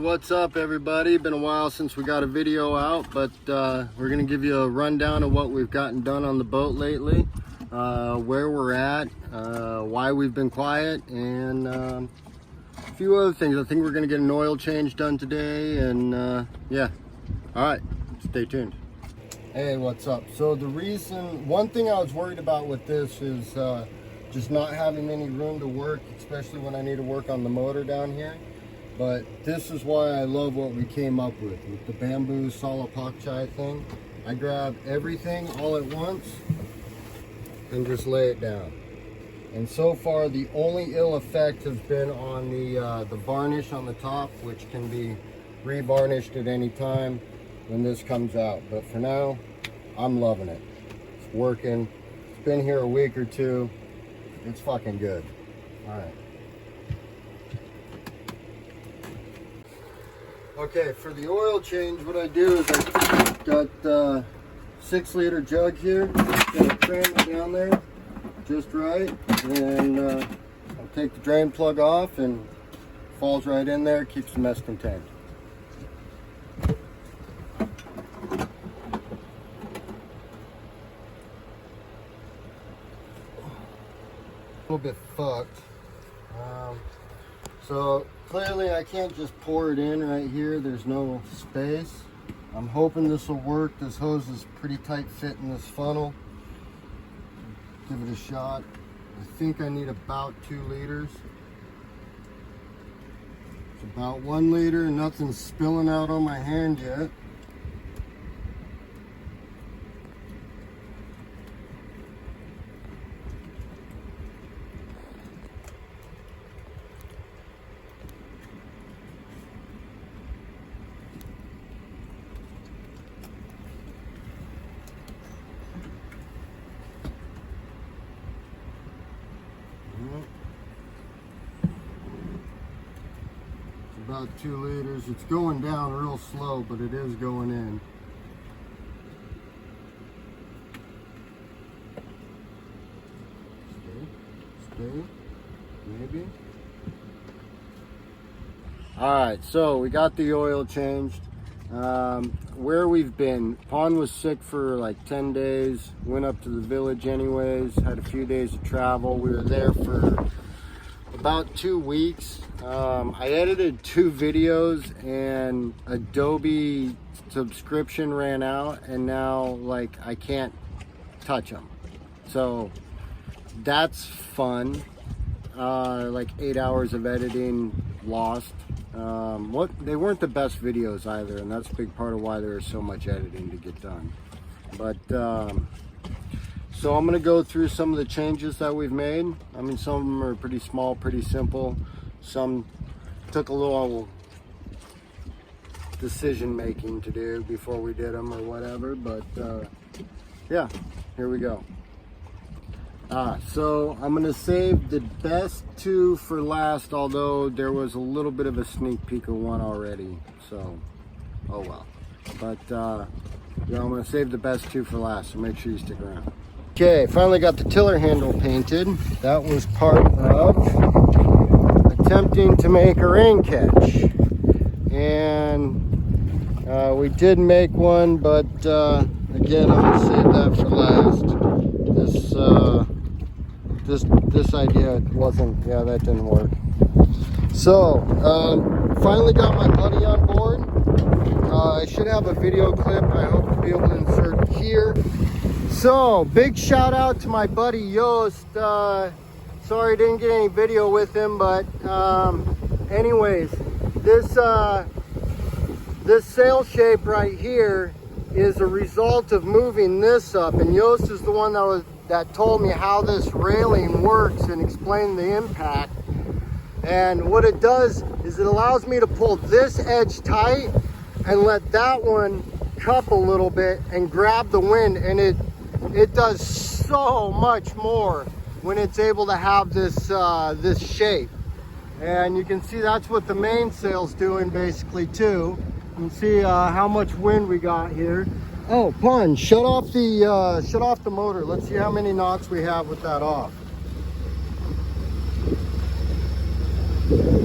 what's up everybody? Been a while since we got a video out, but we're gonna give you a rundown of what we've gotten done on the boat lately, where we're at, why we've been quiet, and a few other things. I think we're gonna get an oil change done today, and yeah. All right, stay tuned. Hey, what's up? So one thing I was worried about with this is just not having any room to work, especially when I need to work on the motor down here. But this is why I love what we came up with the bamboo salapakchai thing. I grab everything all at once and just lay it down. And so far, the only ill effect has been on the varnish on the top, which can be re-varnished at any time when this comes out. But for now, I'm loving it. It's working. It's been here a week or two. It's fucking good. All right. Okay, for the oil change, what I do is I got a 6-liter jug here. Gonna cram it down there just right, and I'll take the drain plug off, and falls right in there, keeps the mess contained. A little bit fucked. So clearly I can't just pour it in right here. There's no space. I'm hoping this will work. This hose is pretty tight fit in this funnel. Give it a shot. I think I need about 2 liters. It's about 1 liter. Nothing's spilling out on my hand yet. About 2 liters. It's going down real slow, but it is going in. Stay, maybe. All right, so we got the oil changed. Where we've been, Pon was sick for like 10 days, went up to the village anyways, had a few days of travel. We were there for about 2 weeks. I edited 2 videos, and Adobe subscription ran out, and now like I can't touch them. So that's fun. Like 8 hours of editing lost. They weren't the best videos either, and that's a big part of why there is so much editing to get done. But so I'm gonna go through some of the changes that we've made. I mean, some of them are pretty small, pretty simple. Some took a little decision making to do before we did them or whatever, but yeah, here we go. So I'm gonna save the best 2 for last, although there was a little bit of a sneak peek of one already, so oh well. But yeah, I'm gonna save the best 2 for last, so make sure you stick around. Okay, finally got the tiller handle painted. That was part of attempting to make a rain catch, and we did make one, but again, I'm gonna save that for last. This idea wasn't, yeah, that didn't work. So finally got my buddy on board. I should have a video clip I hope to be able to insert here. So big shout out to my buddy Joost. Sorry I didn't get any video with him, but anyways, this sail shape right here is a result of moving this up, and Joost is the one that told me how this railing works and explained the impact. And what it does is it allows me to pull this edge tight and let that one cup a little bit and grab the wind, and it does so much more when it's able to have this this shape. And you can see that's what the mainsail's doing basically too. You can see how much wind we got here. Oh, Pun, shut off the motor. Let's see how many knots we have with that off.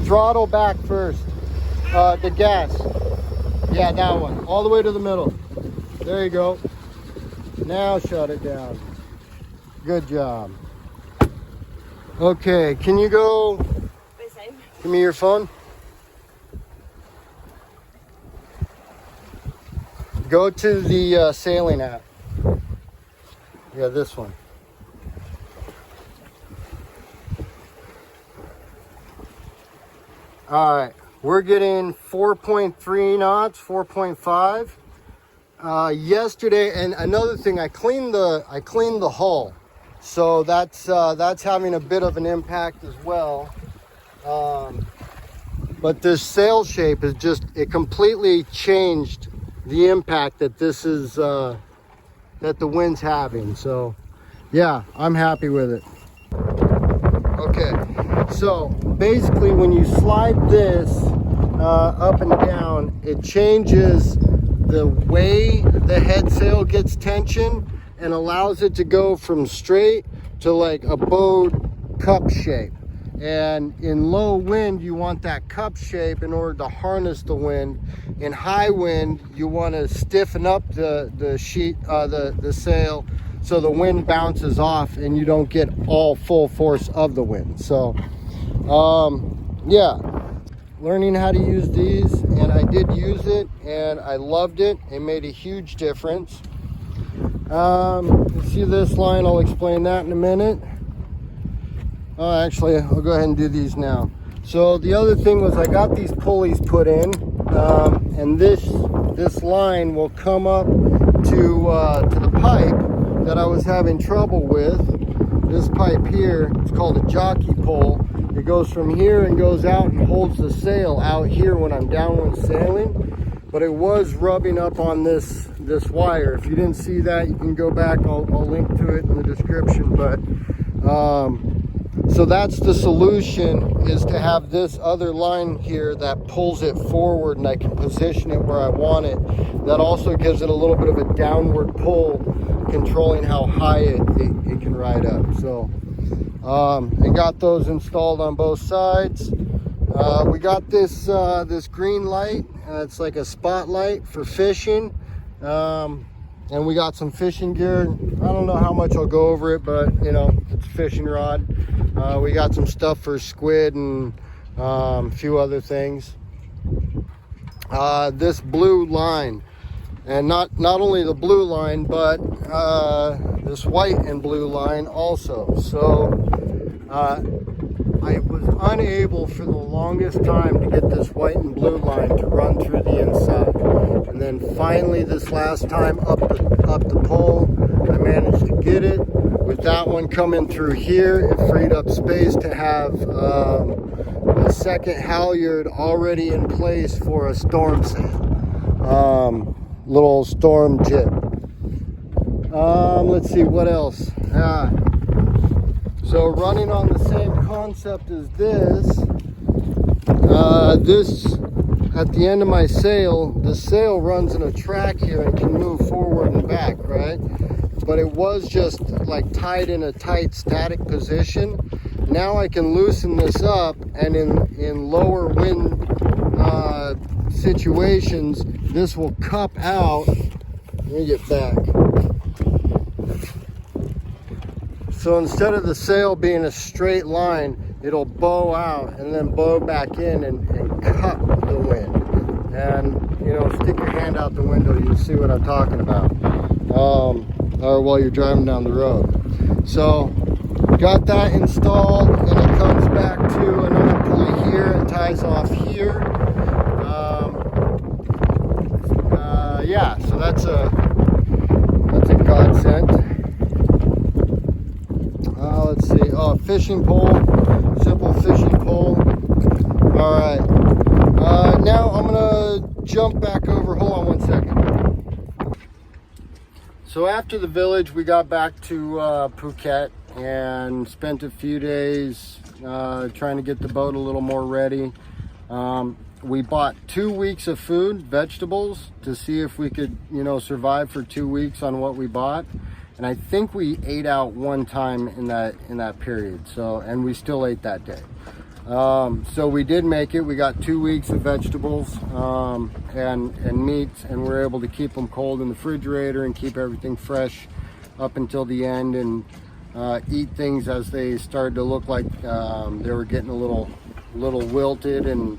Throttle back first. The gas. Yeah, that one. All the way to the middle. There you go. Now shut it down. Good job. Okay, can you go? Give me your phone. Go to the sailing app. Yeah, this one. All right, we're getting 4.3 knots, 4.5. Yesterday, and another thing, I cleaned the hull, so that's having a bit of an impact as well. But this sail shape is it completely changed the impact that this is that the wind's having. So yeah, I'm happy with it. Okay, so basically when you slide this up and down, it changes the way the head sail gets tension and allows it to go from straight to like a bowed cup shape. And in low wind, you want that cup shape in order to harness the wind. In high wind, you want to stiffen up the sail so the wind bounces off and you don't get all full force of the wind. So yeah, learning how to use these, and I did use it and I loved it. It made a huge difference. You see this line, I'll explain that in a minute. Actually, I'll go ahead and do these now. So the other thing was I got these pulleys put in, and this line will come up to the pipe that I was having trouble with. This pipe here, it's called a jockey pole. It goes from here and goes out and holds the sail out here when I'm downwind sailing. But it was rubbing up on this wire. If you didn't see that, you can go back. I'll link to it in the description. But so that's the solution, is to have this other line here that pulls it forward and I can position it where I want it. That also gives it a little bit of a downward pull, controlling how high it can ride up. So I got those installed on both sides. We got this green light. It's like a spotlight for fishing. And we got some fishing gear. I don't know how much I'll go over it, but you know, it's a fishing rod. We got some stuff for squid and a few other things. This blue line, and not only the blue line, but this white and blue line also. So I was unable for the longest time to get this white and blue line to run through the inside. And then finally this last time up the pole, I managed to get it. With that one coming through here, it freed up space to have a second halyard already in place for a storm sail. Little storm jib. Let's see what else. So running on the same concept as this, at the end of my sail, the sail runs in a track here and can move forward and back, right? But it was just like tied in a tight static position. Now I can loosen this up, and in lower wind situations, this will cup out. Let me get back. So instead of the sail being a straight line, it'll bow out and then bow back in and cup the wind. And, you know, stick your hand out the window, you'll see what I'm talking about. Or while you're driving down the road. So, got that installed, and it comes back to another pulley here and ties off here. Yeah, so that's a godsend. Let's see. Oh, fishing pole, simple fishing pole. All right. Now I'm gonna jump back over. Hold on one second. So after the village, we got back to Phuket and spent a few days trying to get the boat a little more ready. We bought 2 weeks of food, vegetables, to see if we could, you know, survive for 2 weeks on what we bought. And I think we ate out one time in that period. So, and we still ate that day. So we did make it. We got 2 weeks of vegetables and meats, and we're able to keep them cold in the refrigerator and keep everything fresh up until the end, and eat things as they started to look like they were getting a little wilted, and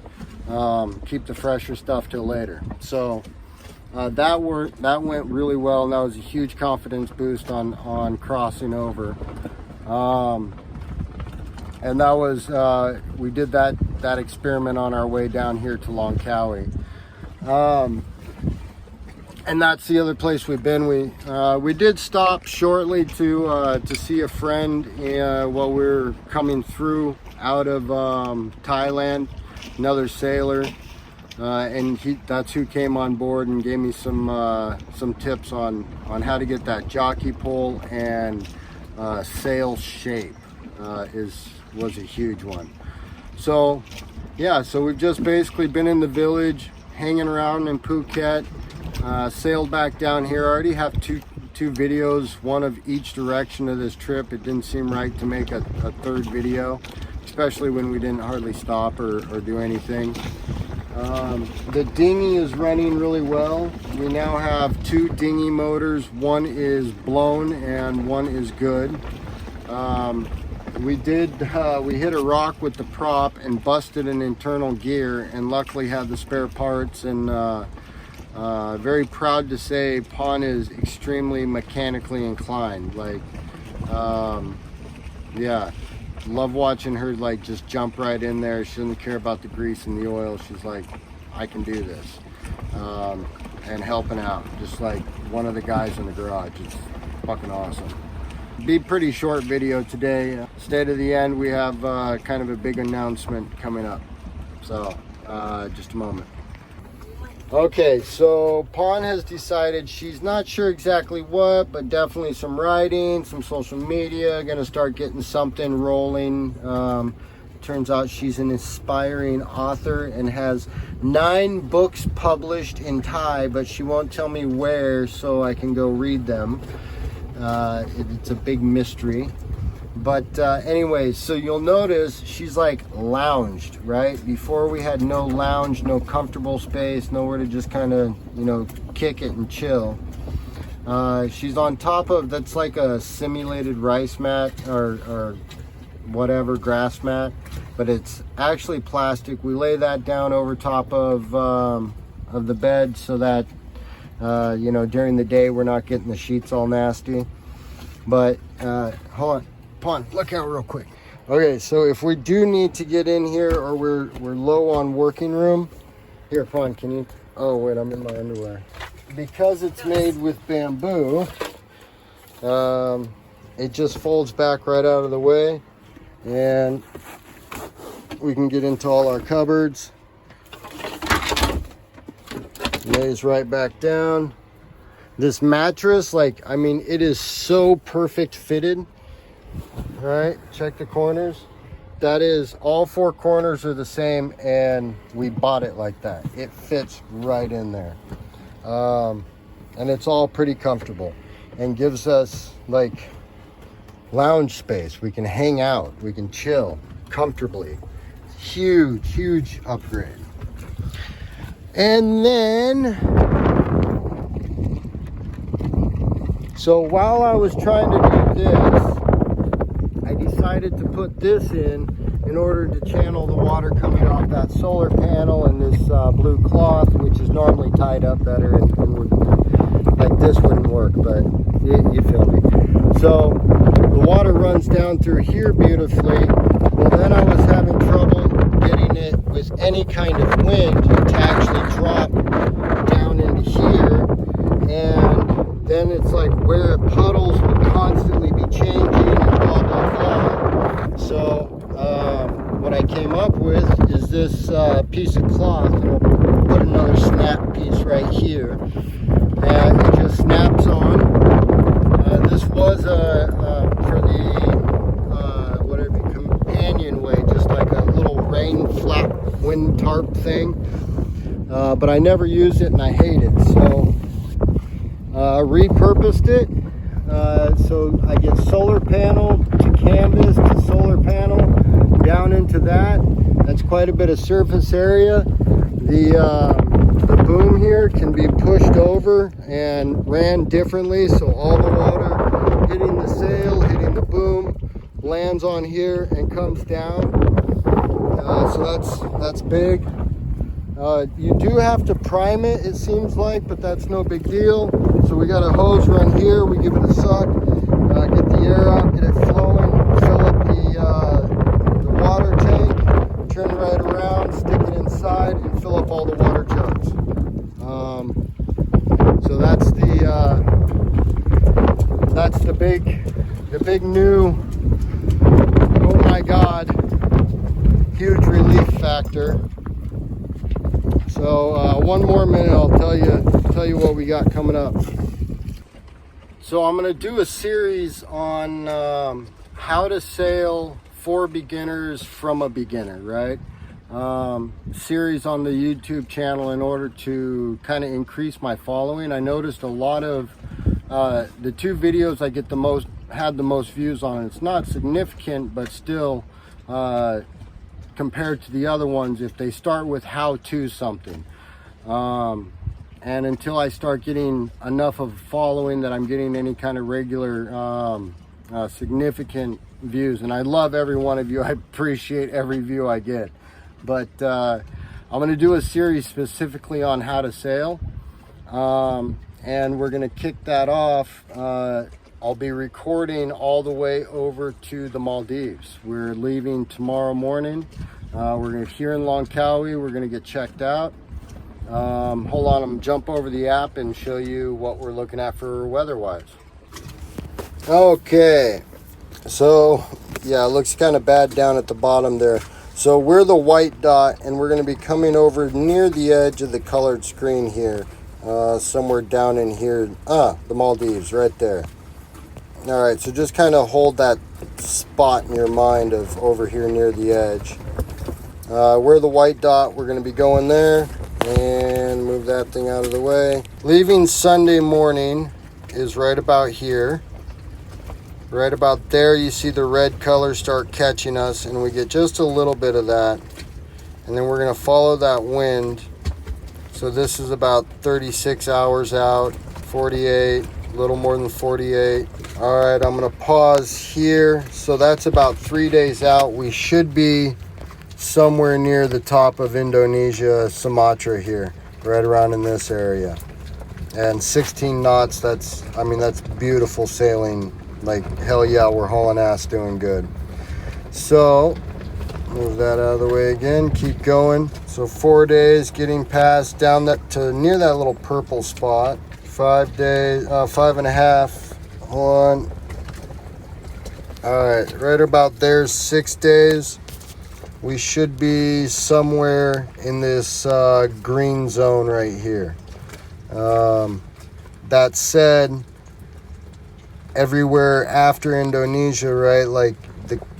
keep the fresher stuff till later. So that went really well, and that was a huge confidence boost on crossing over. And that was we did that experiment on our way down here to Langkawi. And that's the other place we've been. We did stop shortly to see a friend while we were coming through out of Thailand, another sailor, and that's who came on board and gave me some tips on how to get that jockey pole and sail shape. Was a huge one. So yeah, so we've just basically been in the village, hanging around in Phuket, sailed back down here. I already have two videos, one of each direction of this trip. It didn't seem right to make a third video, especially when we didn't hardly stop or do anything. The dinghy is running really well. We now have 2 dinghy motors. One is blown and one is good. We hit a rock with the prop and busted an internal gear, and luckily had the spare parts, and very proud to say Pawn is extremely mechanically inclined. Like, yeah, love watching her like just jump right in there. She doesn't care about the grease and the oil. She's like, I can do this, and helping out just like one of the guys in the garage. It's fucking awesome. Be pretty short video today. State of the end, we have kind of a big announcement coming up, so just a moment. Okay, so Pawn has decided she's not sure exactly what, but definitely some writing, some social media, gonna start getting something rolling. Turns out she's an aspiring author and has 9 books published in Thai, but she won't tell me where, so I can go read them. It's a big mystery, but anyways, so you'll notice she's like lounged, right? Before we had no lounge, no comfortable space, nowhere to just kind of, you know, kick it and chill. She's on top of, that's like a simulated rice mat or whatever, grass mat, but it's actually plastic. We lay that down over top of the bed so that you know, during the day we're not getting the sheets all nasty. But hold on, Pawn, look out real quick. Okay, so if we do need to get in here, or we're low on working room, here, Pawn, can you, oh wait, I'm in my underwear. Because it's made with bamboo, it just folds back right out of the way, and we can get into all our cupboards. Lays right back down. This mattress, like, I mean, it is so perfect fitted. All right, check the corners. That is, all 4 corners are the same, and we bought it like that. It fits right in there. And it's all pretty comfortable and gives us like lounge space. We can hang out, we can chill comfortably. Huge upgrade. And then, so while I was trying to do this, I decided to put this in order to channel the water coming off that solar panel and this blue cloth, which is normally tied up better, and would, like this wouldn't work, but you feel me. So the water runs down through here beautifully. Well, then I was having trouble getting it with any kind of wind to actually drop down into here, and then it's like where puddles will constantly be changing and blah blah blah. So what I came up with is this piece of cloth, and I'll put another snap piece right here, and it just snaps on. This was for the whatever, companionway, just like a little rain flap wind tarp thing, but I never used it and I hate it, so repurposed it. So I get solar panel to canvas to solar panel down into that. That's quite a bit of surface area. The boom here can be pushed over and ran differently, so all the water hitting the sail, hitting the boom, lands on here and comes down. So that's big. You do have to prime it, it seems like, but that's no big deal. So we got a hose run here, we give it a suck, get the air out, get it flowing, fill up the water tank, turn right around, stick it inside, and fill up all the water jugs. So that's the big new, oh my God, huge relief factor. So one more minute, I'll tell you what we got coming up. So I'm going to do a series on how to sail for beginners from a beginner, right? Series on the YouTube channel in order to kind of increase my following. I noticed a lot of the two videos I get had the most views on. It's not significant, but still compared to the other ones, if they start with how to something. And until I start getting enough of a following that I'm getting any kind of regular significant views, and I love every one of you, I appreciate every view I get, but I'm going to do a series specifically on how to sail, and we're going to kick that off. I'll be recording all the way over to the Maldives. We're leaving tomorrow morning. We're going to here in Langkawi. We're going to get checked out. Hold on, I'm going to jump over the app and show you what we're looking at for weather-wise. Okay, so yeah, it looks kind of bad down at the bottom there. So we're the white dot, and we're going to be coming over near the edge of the colored screen here, somewhere down in here. The Maldives, right there. All right, so just kind of hold that spot in your mind of over here near the edge. We're the white dot. We're going to be going there, and move that thing out of the way. Leaving Sunday morning is right about here. Right about there, you see the red color start catching us, and we get just a little bit of that. And then we're going to follow that wind. So this is about 36 hours out, 48, a little more than 48. All right, I'm going to pause here. So that's about 3 days out. We should be somewhere near the top of Indonesia, Sumatra here, right around in this area. And 16 knots, that's beautiful sailing. Like, hell yeah, we're hauling ass, doing good. So, move that out of the way again, keep going. So 4 days, getting past down that to near that little purple spot. 5 days, 5.5. Hold on. All right, right about there, 6 days. We should be somewhere in this green zone right here. That said, everywhere after Indonesia, right, like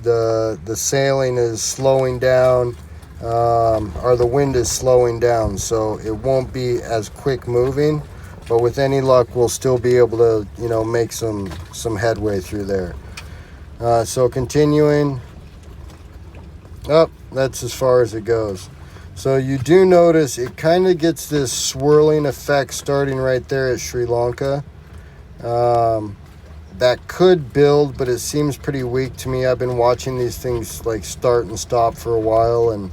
the sailing is slowing down, or the wind is slowing down, so it won't be as quick moving, but with any luck we'll still be able to, you know, make some headway through there. So continuing up, that's as far as it goes. So you do notice it kind of gets this swirling effect starting right there at Sri Lanka. That could build, but it seems pretty weak to me. I've been watching these things like start and stop for a while, and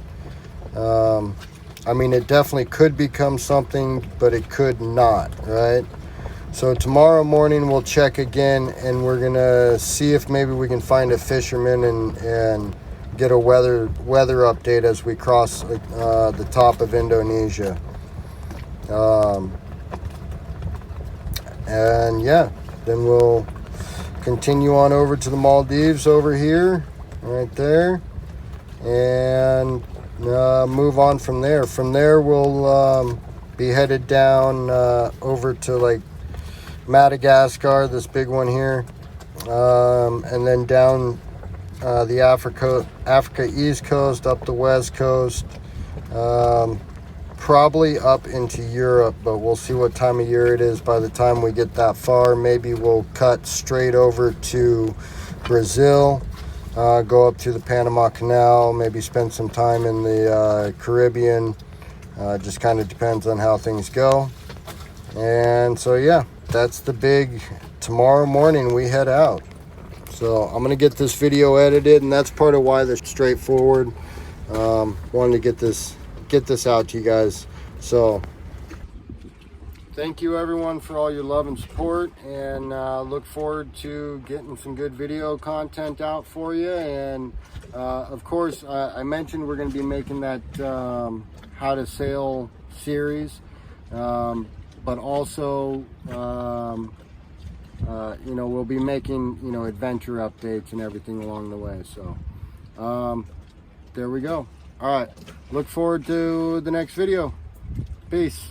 I mean, it definitely could become something, but it could not, right? So tomorrow morning we'll check again, and we're gonna see if maybe we can find a fisherman and get a weather update as we cross the top of Indonesia. And yeah, then we'll continue on over to the Maldives over here, right there, and move on from there. From there, we'll be headed down over to like Madagascar, this big one here, and then down the Africa East Coast, up the West Coast, probably up into Europe, but we'll see what time of year it is by the time we get that far. Maybe we'll cut straight over to Brazil, go up to the Panama Canal, maybe spend some time in the Caribbean. Just kind of depends on how things go. And so yeah, that's the big, tomorrow morning we head out. So I'm gonna get this video edited, and that's part of why they're straightforward. Wanted to get this out to you guys. So thank you everyone for all your love and support, and look forward to getting some good video content out for you. And of course, I mentioned we're going to be making that how to sail series, but also you know, we'll be making, you know, adventure updates and everything along the way. So there we go. All right, look forward to the next video. Peace.